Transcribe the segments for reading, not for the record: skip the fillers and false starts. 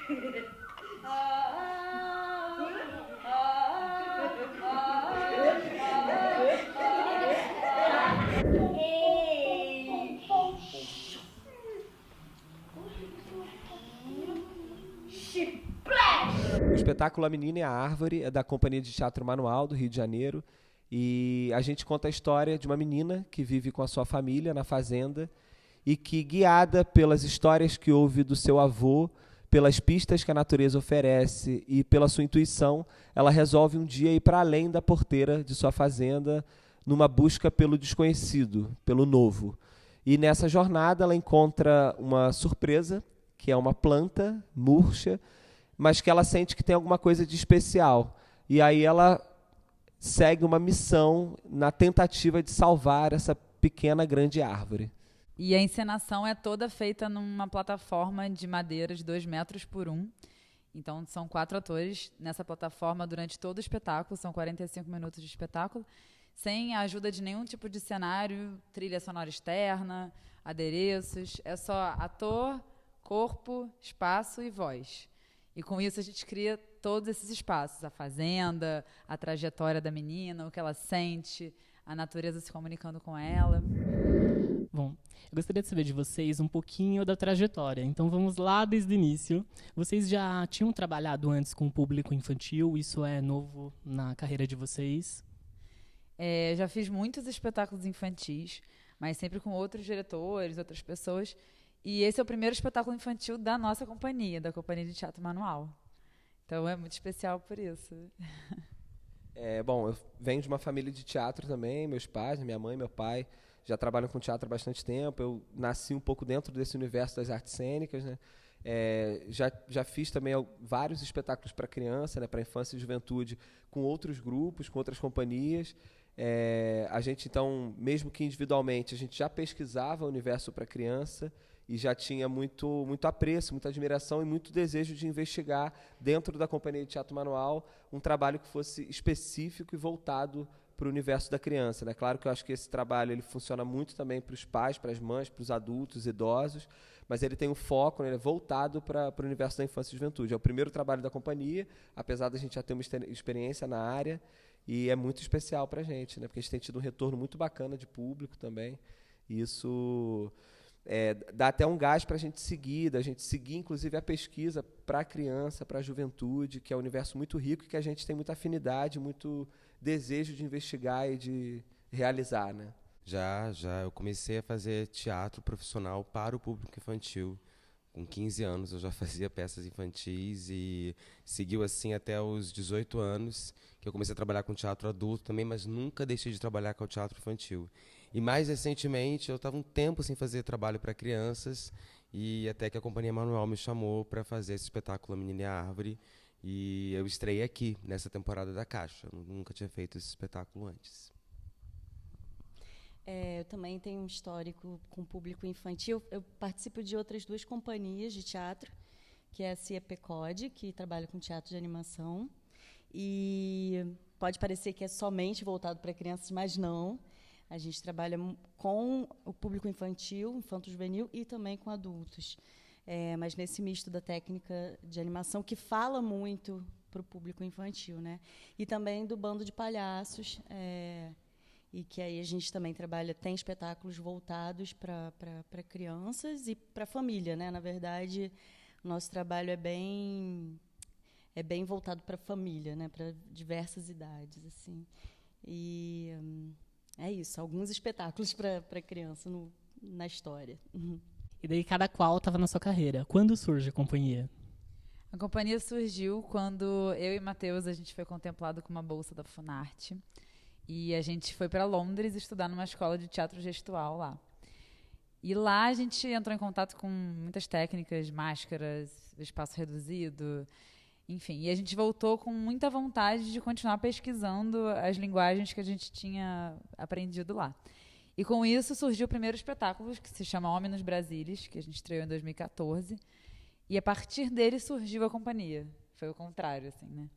O espetáculo A Menina e a Árvore é da Companhia de Teatro Manual, do Rio de Janeiro, e a gente conta a história de uma menina que vive com a sua família na fazenda e que, guiada pelas histórias que ouve do seu avô, pelas pistas que a natureza oferece e pela sua intuição, ela resolve um dia ir para além da porteira de sua fazenda numa busca pelo desconhecido, pelo novo. E nessa jornada ela encontra uma surpresa, que é uma planta murcha, mas que ela sente que tem alguma coisa de especial. E aí ela segue uma missão na tentativa de salvar essa pequena grande árvore. E a encenação é toda feita numa plataforma de madeira de 2 metros por 1. Então, são 4 atores nessa plataforma durante todo o espetáculo. São 45 minutos de espetáculo, sem a ajuda de nenhum tipo de cenário, trilha sonora externa, adereços. É só ator, corpo, espaço e voz. E com isso a gente cria todos esses espaços. A fazenda, a trajetória da menina, o que ela sente, a natureza se comunicando com ela. Bom, eu gostaria de saber de vocês um pouquinho da trajetória. Então vamos lá desde o início. Vocês já tinham trabalhado antes com o público infantil? Isso é novo na carreira de vocês? Já fiz muitos espetáculos infantis, mas sempre com outros diretores, outras pessoas. E esse é o primeiro espetáculo infantil da nossa companhia, da Companhia de Teatro Manual. Então é muito especial por isso. Bom, eu venho de uma família de teatro também, meus pais, minha mãe e meu pai já trabalham com teatro há bastante tempo. Eu nasci um pouco dentro desse universo das artes cênicas, né? Já fiz também vários espetáculos para criança, né, para infância e juventude, com outros grupos, com outras companhias. A gente, então, mesmo que individualmente, a gente já pesquisava o universo para criança e já tinha muito apreço, muita admiração e muito desejo de investigar dentro da Companhia de Teatro Manual um trabalho que fosse específico e voltado para o universo da criança, né? Claro que eu acho que esse trabalho ele funciona muito também para os pais, para as mães, para os adultos, idosos, mas ele tem um foco, né, ele é voltado para o universo da infância e juventude. É o primeiro trabalho da companhia, apesar da gente já ter uma experiência na área, e é muito especial para a gente, né? Porque a gente tem tido um retorno muito bacana de público também, e isso dá até um gás para a gente seguir, inclusive a pesquisa para a criança, para a juventude, que é um universo muito rico e que a gente tem muita afinidade, muito desejo de investigar e de realizar, né? Já, eu comecei a fazer teatro profissional para o público infantil. Com 15 anos eu já fazia peças infantis e seguiu assim até os 18 anos, que eu comecei a trabalhar com teatro adulto também, mas nunca deixei de trabalhar com o teatro infantil. E mais recentemente eu estava um tempo sem fazer trabalho para crianças e até que a Companhia Manual me chamou para fazer esse espetáculo A Menina e a Árvore e eu estreiei aqui, nessa temporada da Caixa. Eu nunca tinha feito esse espetáculo antes. Eu também tenho um histórico com público infantil. Eu participo de outras 2 companhias de teatro, que é a CIEPECOD, que trabalha com teatro de animação. E pode parecer que é somente voltado para crianças, mas não. A gente trabalha com o público infantil, infanto-juvenil e também com adultos. Mas nesse misto da técnica de animação, que fala muito para o público infantil, né? E também do Bando de Palhaços, e que aí a gente também trabalha, tem espetáculos voltados para crianças e para a família, né? Na verdade, o nosso trabalho é bem voltado para a família, né? Para diversas idades, assim. E é isso, alguns espetáculos para criança na história. E daí cada qual estava na sua carreira. Quando surge a companhia? A companhia surgiu quando eu e Matheus, a gente foi contemplado com uma bolsa da Funarte. E a gente foi para Londres estudar numa escola de teatro gestual lá. E lá a gente entrou em contato com muitas técnicas, máscaras, espaço reduzido, enfim. E a gente voltou com muita vontade de continuar pesquisando as linguagens que a gente tinha aprendido lá. E com isso surgiu o primeiro espetáculo, que se chama Hominus Brasilis, que a gente estreou em 2014. E a partir dele surgiu a companhia. Foi o contrário, assim, né?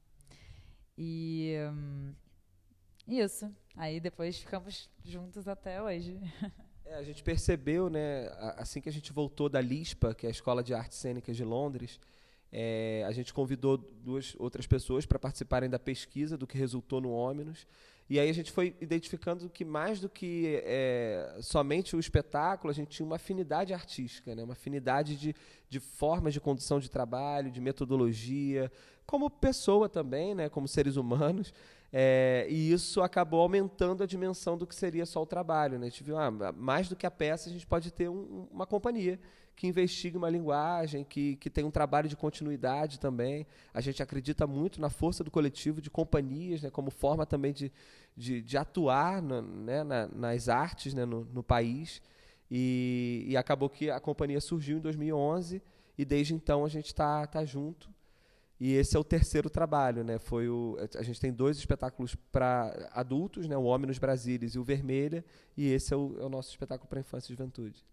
E isso. Aí depois ficamos juntos até hoje. A gente percebeu, né, assim que a gente voltou da LISPA, que é a Escola de Artes Cênicas de Londres, A gente convidou 2 outras pessoas para participarem da pesquisa do que resultou no Óminos. E aí a gente foi identificando que mais do que somente o espetáculo, a gente tinha uma afinidade artística, né? Uma afinidade de formas de condução de trabalho, de metodologia, como pessoa também, né? Como seres humanos. E isso acabou aumentando a dimensão do que seria só o trabalho, né? A gente viu, mais do que a peça, a gente pode ter uma companhia que investigue uma linguagem, que tem um trabalho de continuidade também. A gente acredita muito na força do coletivo, de companhias, né, como forma também de atuar nas artes, né, no país. E acabou que a companhia surgiu em 2011 e desde então a gente está junto. E esse é o terceiro trabalho, né? A gente tem 2 espetáculos para adultos, né? O Óminos Brasilis e o Vermelha, e esse é o nosso espetáculo para infância e juventude.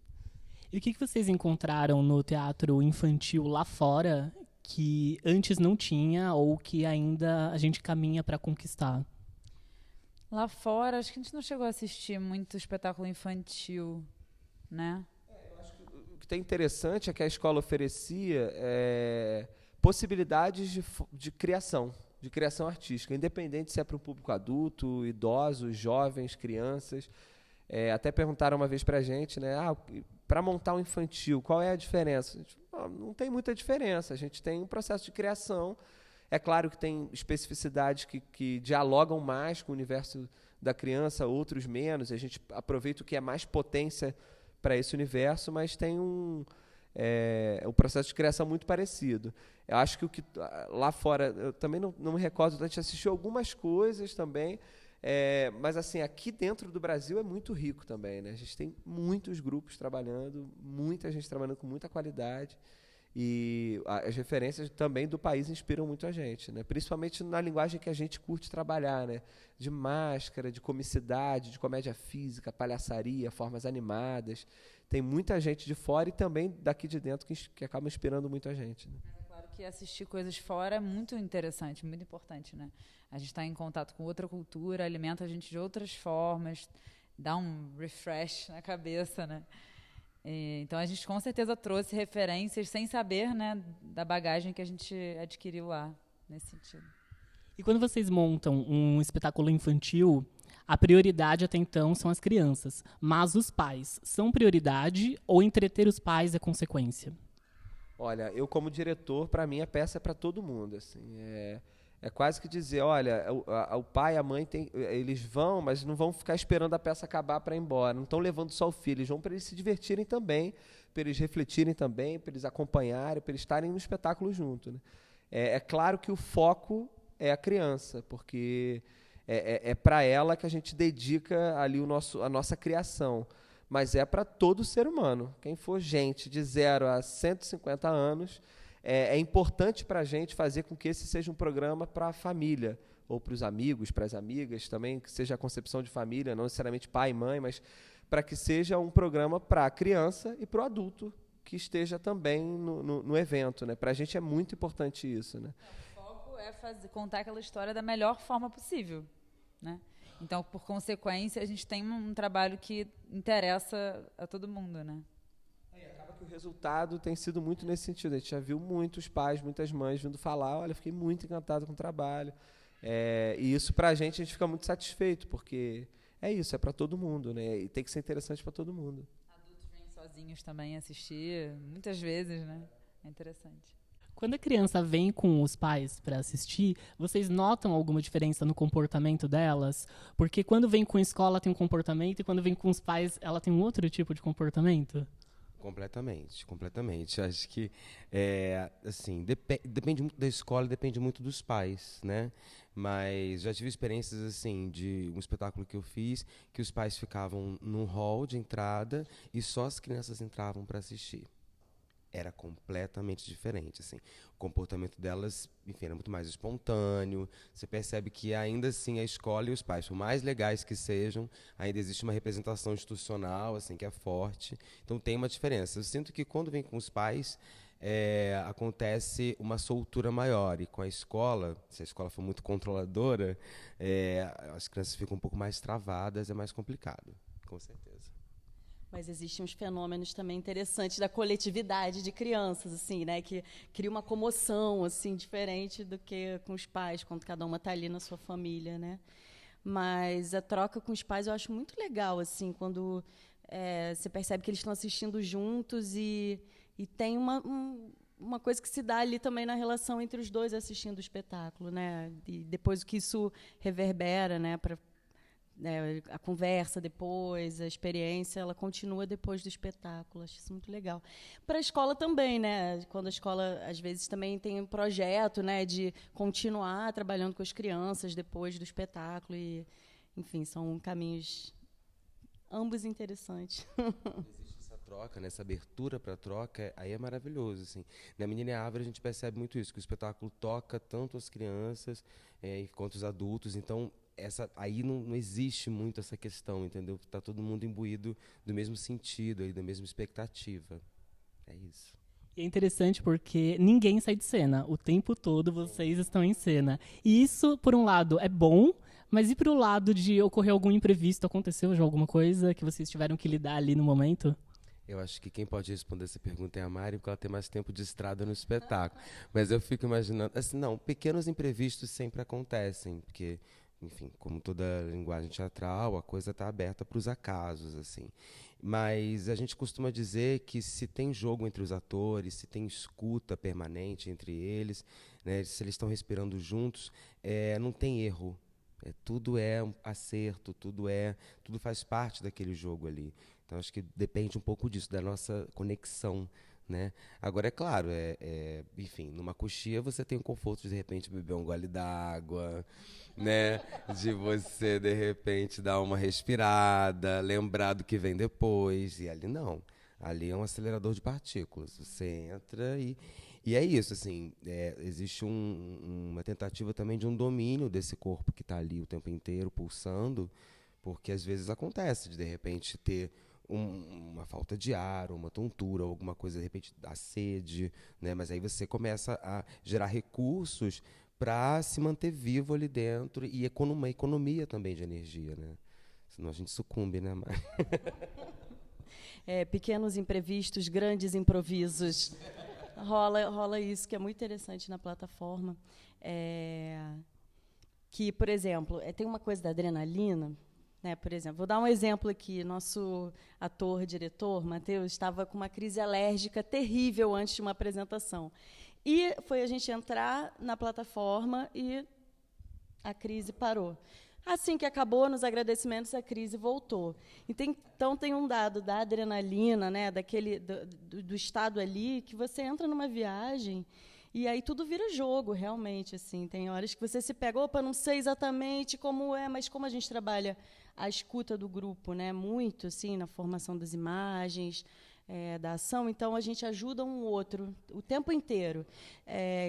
E o que vocês encontraram no teatro infantil lá fora que antes não tinha ou que ainda a gente caminha para conquistar? Lá fora, acho que a gente não chegou a assistir muito espetáculo infantil, né? Eu acho que o que tem interessante é que a escola oferecia possibilidades de criação artística, independente se é para o público adulto, idosos, jovens, crianças. Até perguntaram uma vez para a gente, né? Para montar um infantil, qual é a diferença? Não tem muita diferença. A gente tem um processo de criação. É claro que tem especificidades que dialogam mais com o universo da criança, outros menos. A gente aproveita o que é mais potência para esse universo, mas tem um processo de criação muito parecido. Eu acho que o que lá fora, eu também não me recordo, a gente assistiu algumas coisas também, mas assim, aqui dentro do Brasil é muito rico também, né? A gente tem muitos grupos trabalhando, muita gente trabalhando com muita qualidade, e as referências também do país inspiram muito a gente, né? Principalmente na linguagem que a gente curte trabalhar, né? De máscara, de comicidade, de comédia física, palhaçaria, formas animadas. Tem muita gente de fora e também daqui de dentro que acaba inspirando muito a gente, né? Que assistir coisas fora é muito interessante, muito importante, né? A gente está em contato com outra cultura, alimenta a gente de outras formas, dá um refresh na cabeça, né? Então a gente com certeza trouxe referências sem saber, né, da bagagem que a gente adquiriu lá, nesse sentido. E quando vocês montam um espetáculo infantil, a prioridade até então são as crianças, mas os pais são prioridade ou entreter os pais é consequência? Olha, eu como diretor, para mim a peça é para todo mundo, assim, é quase que dizer, olha, o pai, a mãe, eles vão, mas não vão ficar esperando a peça acabar para ir embora, não estão levando só o filho, eles vão para eles se divertirem também, para eles refletirem também, para eles acompanharem, para eles estarem no espetáculo junto, né? É claro que o foco é a criança, porque é para ela que a gente dedica ali a nossa criação. Mas é para todo ser humano. Quem for gente de 0 a 150 anos, é importante para a gente fazer com que esse seja um programa para a família, ou para os amigos, para as amigas, também que seja a concepção de família, não necessariamente pai e mãe, mas para que seja um programa para a criança e para o adulto que esteja também no evento, né? Para a gente é muito importante isso, né? O foco é contar aquela história da melhor forma possível, né? Então, por consequência, a gente tem um trabalho que interessa a todo mundo, né? Acaba que o resultado tem sido muito nesse sentido. A gente já viu muitos pais, muitas mães vindo falar, olha, fiquei muito encantado com o trabalho. E isso, pra gente, a gente fica muito satisfeito, porque é isso, é para todo mundo, né? E tem que ser interessante para todo mundo. Adultos vêm sozinhos também assistir, muitas vezes, né? É interessante. Quando a criança vem com os pais para assistir, vocês notam alguma diferença no comportamento delas? Porque quando vem com a escola tem um comportamento e quando vem com os pais ela tem um outro tipo de comportamento? Completamente. Acho que assim, depende muito da escola, depende muito dos pais, né? Mas já tive experiências assim de um espetáculo que eu fiz que os pais ficavam num hall de entrada e só as crianças entravam para assistir. Era completamente diferente, assim. O comportamento delas, enfim, era muito mais espontâneo. Você percebe que ainda assim a escola e os pais, por mais legais que sejam, ainda existe uma representação institucional, assim, que é forte. Então tem uma diferença. Eu sinto que quando vem com os pais, acontece uma soltura maior. E com a escola, se a escola for muito controladora, as crianças ficam um pouco mais travadas, é mais complicado, com certeza. Mas existem uns fenômenos também interessantes da coletividade de crianças, assim, né, que cria uma comoção assim diferente do que com os pais, quando cada uma está ali na sua família, né? Mas a troca com os pais eu acho muito legal, assim, quando você percebe que eles estão assistindo juntos e tem uma coisa que se dá ali também na relação entre os dois assistindo o espetáculo, né? E depois o que isso reverbera, né, para a conversa depois, a experiência, ela continua depois do espetáculo. Acho isso muito legal. Para a escola também, né? Quando a escola, às vezes, também tem um projeto, né, de continuar trabalhando com as crianças depois do espetáculo. E, enfim, são caminhos ambos interessantes. Existe essa troca, né, essa abertura para a troca, aí é maravilhoso. Assim. Na Menina e a Árvore a gente percebe muito isso, que o espetáculo toca tanto as crianças quanto os adultos. Então, aí não existe muito essa questão, entendeu? Está todo mundo imbuído do mesmo sentido, aí, da mesma expectativa. É isso. E é interessante porque ninguém sai de cena. O tempo todo vocês estão em cena. E isso, por um lado, é bom, mas e pro lado de ocorrer algum imprevisto? Aconteceu já alguma coisa que vocês tiveram que lidar ali no momento? Eu acho que quem pode responder essa pergunta é a Mari, porque ela tem mais tempo de estrada no espetáculo. Mas eu fico imaginando... Assim, não, pequenos imprevistos sempre acontecem, porque... Enfim, como toda linguagem teatral, a coisa está aberta para os acasos, assim. Mas a gente costuma dizer que se tem jogo entre os atores, se tem escuta permanente entre eles, né, se eles estão respirando juntos, não tem erro. Tudo é um acerto, tudo faz parte daquele jogo ali. Então acho que depende um pouco disso, da nossa conexão. Né? Agora, é claro, enfim, numa coxia você tem o conforto de repente, beber um gole d'água, né? De você, de repente, dar uma respirada, lembrar do que vem depois. E ali não. Ali é um acelerador de partículas. Você entra e é isso, assim, existe uma tentativa também de um domínio desse corpo que está ali o tempo inteiro, pulsando, porque às vezes acontece de repente, ter uma falta de ar, uma tontura, alguma coisa, de repente, da sede, né? Mas aí você começa a gerar recursos para se manter vivo ali dentro e uma economia também de energia, né? Senão a gente sucumbe, né, Mari? Pequenos imprevistos, grandes improvisos. Rola isso, que é muito interessante na plataforma. Que, por exemplo, tem uma coisa da adrenalina, né, por exemplo, vou dar um exemplo aqui. Nosso ator, diretor, Matheus, estava com uma crise alérgica terrível antes de uma apresentação. E foi a gente entrar na plataforma e a crise parou. Assim que acabou, nos agradecimentos, a crise voltou. Então, tem um dado da adrenalina, né, do estado ali, que você entra numa viagem e aí tudo vira jogo, realmente. Assim. Tem horas que você se pega, opa, não sei exatamente como é, mas como a gente trabalha a escuta do grupo, né, muito assim, na formação das imagens, da ação, então a gente ajuda um outro o tempo inteiro.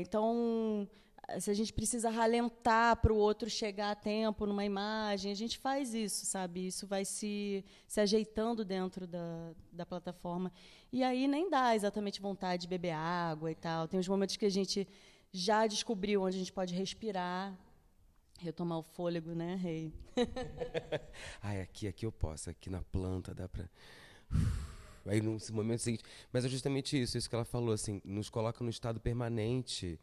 Então, se a gente precisa ralentar para o outro chegar a tempo numa imagem, a gente faz isso, sabe? Isso vai se ajeitando dentro da plataforma. E aí nem dá exatamente vontade de beber água e tal. Tem os momentos que a gente já descobriu onde a gente pode respirar, retomar o fôlego, né, Rei? Ai, aqui eu posso, aqui na planta dá para... Aí, no momento seguinte... Mas é justamente isso que ela falou, assim, nos coloca no estado permanente,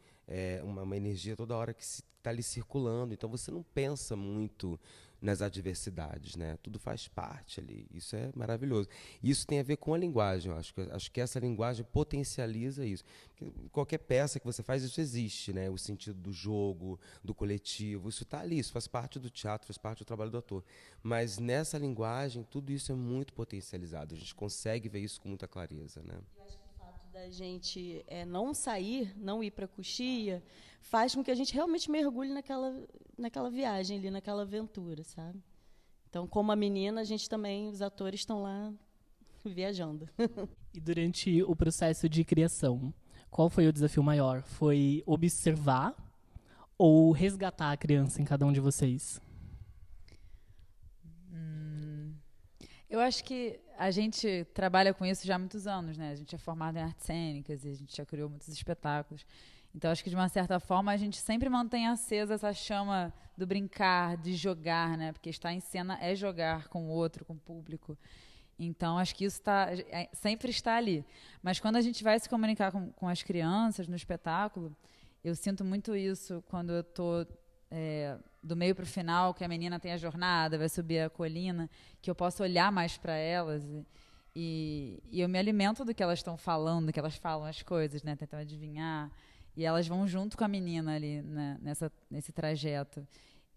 uma energia toda hora que está ali circulando. Então, você não pensa muito nas adversidades, né? Tudo faz parte ali. Isso é maravilhoso. Isso tem a ver com a linguagem, eu acho. Acho que essa linguagem potencializa isso. Porque qualquer peça que você faz, isso existe, né? O sentido do jogo, do coletivo, isso está ali, isso faz parte do teatro, faz parte do trabalho do ator. Mas nessa linguagem, tudo isso é muito potencializado. A gente consegue ver isso com muita clareza, né? Eu acho que o fato da gente não sair, não ir para a coxia, faz com que a gente realmente mergulhe naquela viagem ali, naquela aventura, sabe? Então, como a menina, a gente também, os atores estão lá viajando. E durante o processo de criação, qual foi o desafio maior? Foi observar ou resgatar a criança em cada um de vocês? Eu acho que a gente trabalha com isso já há muitos anos, né? A gente é formado em artes cênicas e a gente já criou muitos espetáculos. Então, acho que, de uma certa forma, a gente sempre mantém acesa essa chama do brincar, de jogar, né? Porque estar em cena é jogar com o outro, com o público. Então, acho que isso sempre está ali. Mas quando a gente vai se comunicar com as crianças no espetáculo, eu sinto muito isso quando eu estou do meio para o final, que a menina tem a jornada, vai subir a colina, que eu posso olhar mais para elas e eu me alimento do que elas estão falando, que elas falam as coisas, né, tentando adivinhar. E elas vão junto com a menina ali, né, nesse trajeto.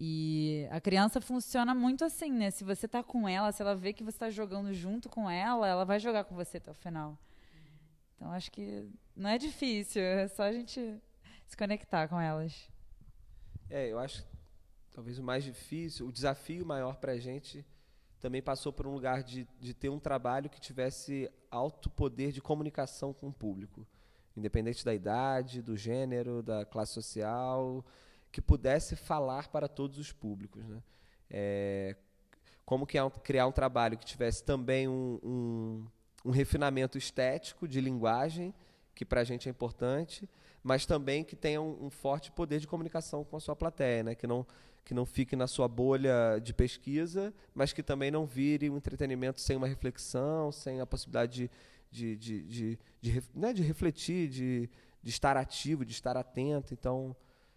E a criança funciona muito assim, né? Se você tá com ela, se ela vê que você está jogando junto com ela, ela vai jogar com você até o final. Então, acho que não é difícil, é só a gente se conectar com elas. Eu acho que talvez o mais difícil, o desafio maior para a gente também passou por um lugar de ter um trabalho que tivesse alto poder de comunicação com o público, independente da idade, do gênero, da classe social, que pudesse falar para todos os públicos, né? Como que criar um trabalho que tivesse também um refinamento estético de linguagem, que para a gente é importante, mas também que tenha um forte poder de comunicação com a sua plateia, né? Que não fique na sua bolha de pesquisa, mas que também não vire um entretenimento sem uma reflexão, sem a possibilidade de refletir, de estar ativo, de estar atento. Então,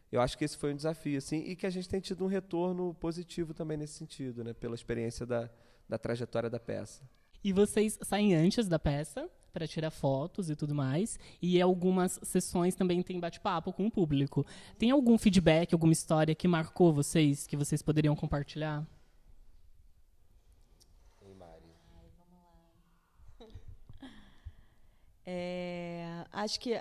eu acho que esse foi um desafio, assim, e que a gente tem tido um retorno positivo também nesse sentido, né, pela experiência da trajetória da peça. E vocês saem antes da peça para tirar fotos e tudo mais, e algumas sessões também tem bate-papo com o público. Tem algum feedback, alguma história que marcou vocês, que vocês poderiam compartilhar? Acho que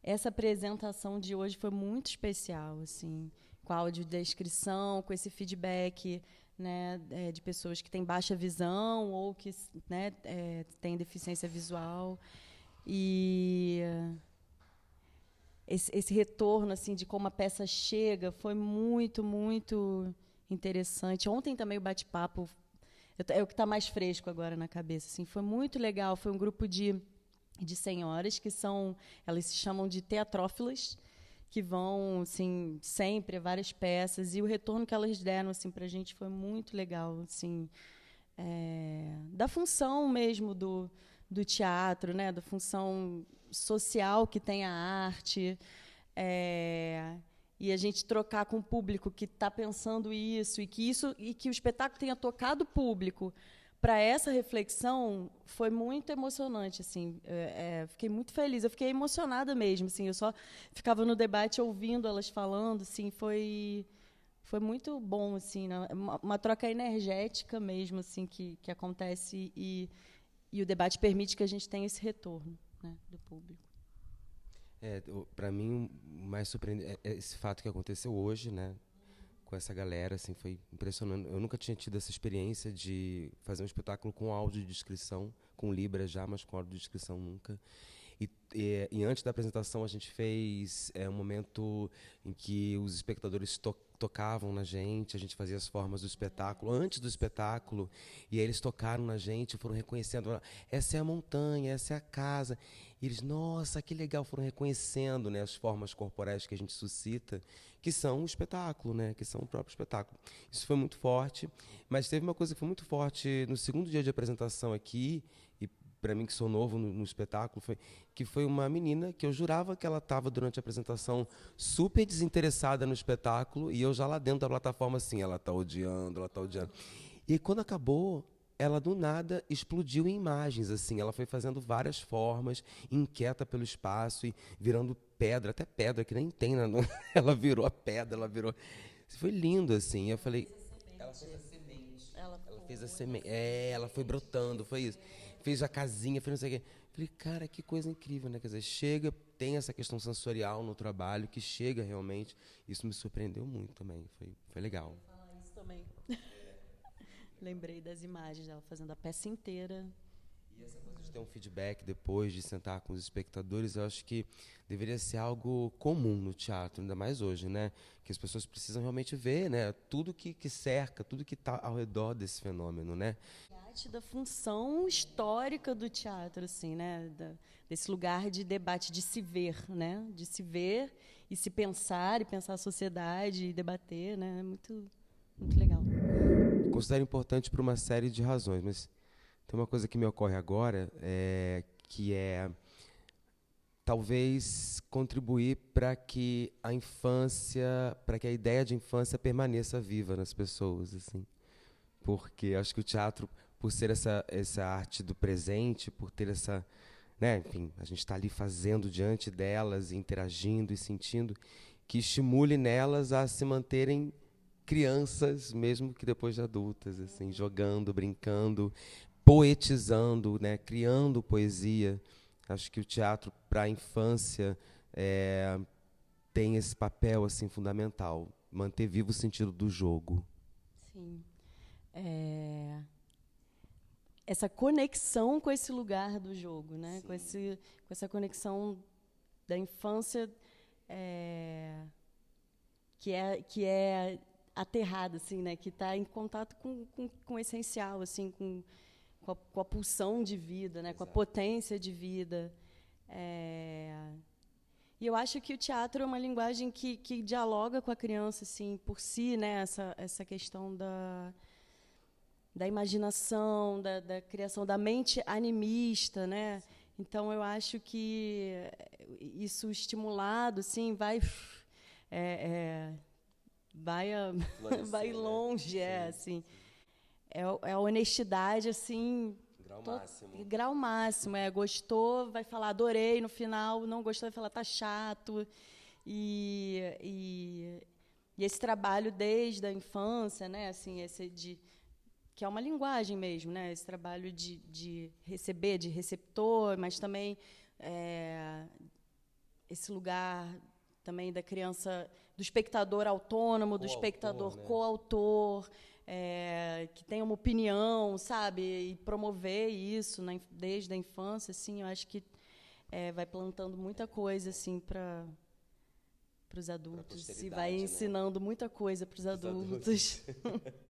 essa apresentação de hoje foi muito especial, assim, com a audiodescrição, com esse feedback, né, de pessoas que têm baixa visão ou que, né, têm deficiência visual. E esse retorno, assim, de como a peça chega foi muito, muito interessante. Ontem também o bate-papo é o que está mais fresco agora na cabeça. Assim, foi muito legal. Foi um grupo de senhoras que elas se chamam de teatrófilas, que vão, assim, sempre a várias peças, e o retorno que elas deram, assim, para a gente foi muito legal, assim, da função mesmo do teatro, né, da função social que tem a arte, e a gente trocar com o público que está pensando isso e que o espetáculo tenha tocado o público para essa reflexão foi muito emocionante, assim. Fiquei muito feliz, eu fiquei emocionada mesmo, assim. Eu só ficava no debate ouvindo elas falando, assim. Foi muito bom, assim, né? Uma troca energética mesmo, assim, que acontece e o debate permite que a gente tenha esse retorno, né, do público. Para mim, o mais surpreendente é esse fato que aconteceu hoje, né? Com essa galera, assim, foi impressionante. Eu nunca tinha tido essa experiência de fazer um espetáculo com audiodescrição, com Libras já, mas com audiodescrição nunca. E antes da apresentação a gente fez um momento em que os espectadores tocavam na gente, a gente fazia as formas do espetáculo, antes do espetáculo, e aí eles tocaram na gente, foram reconhecendo, essa é a montanha, essa é a casa. E eles, nossa, que legal, foram reconhecendo, né, as formas corporais que a gente suscita, que são o espetáculo, né, que são o próprio espetáculo. Isso foi muito forte, mas teve uma coisa que foi muito forte no segundo dia de apresentação aqui, e para mim que sou novo no espetáculo, foi uma menina que eu jurava que ela estava durante a apresentação super desinteressada no espetáculo, e eu já lá dentro da plataforma assim, ela está odiando. E quando acabou, ela do nada explodiu em imagens, assim, ela foi fazendo várias formas, inquieta pelo espaço e virando pedra, até pedra que nem tem, né? Ela virou a pedra, ela virou... Foi lindo, assim, eu falei... Ela fez a semente. Ela fez a semente, ela foi brotando, foi isso. Fez a casinha, fez não sei o quê. Falei, cara, que coisa incrível, né? Quer dizer, chega, tem essa questão sensorial no trabalho, que chega realmente. Isso me surpreendeu muito também, foi legal. Eu ia falar isso também. Lembrei das imagens dela fazendo a peça inteira. E essa coisa de ter um feedback depois de sentar com os espectadores, eu acho que deveria ser algo comum no teatro, ainda mais hoje, né? Que as pessoas precisam realmente ver, né? Tudo que cerca, tudo que está ao redor desse fenômeno, né? Da função histórica do teatro, assim, né? Desse lugar de debate, de se ver, né? De se ver e se pensar, e pensar a sociedade, e debater, né? É muito, muito legal. considero importante por uma série de razões, mas tem uma coisa que me ocorre agora, que é talvez contribuir para que a infância, para que a ideia de infância permaneça viva nas pessoas, assim. Porque acho que o teatro, por ser essa arte do presente, por ter essa, né, enfim, a gente está ali fazendo diante delas, interagindo e sentindo, que estimule nelas a se manterem crianças, mesmo que depois de adultas, assim, jogando, brincando, poetizando, né, criando poesia. Acho que o teatro para a infância tem esse papel assim fundamental, manter vivo o sentido do jogo. Sim. Essa conexão com esse lugar do jogo, né? Com essa conexão da infância que é aterrada, assim, né? Que está em contato com o essencial, assim, com a pulsão de vida, né? Com a potência de vida. E eu acho que o teatro é uma linguagem que dialoga com a criança, assim, por si, né? Essa questão da imaginação, da criação da mente animista, né? Então eu acho que isso estimulado, assim, vai vai longe, assim. É a honestidade, assim, grau máximo. Gostou, vai falar adorei no final, não gostou, vai falar tá chato. E esse trabalho desde a infância, né, assim, que é uma linguagem mesmo, né, esse trabalho de receber, de receptor, mas também esse lugar também da criança, do espectador autônomo, do espectador coautor, que tem uma opinião, sabe, e promover isso desde a infância, assim, eu acho que vai plantando muita coisa, assim, para os adultos e vai ensinando muita coisa para os adultos.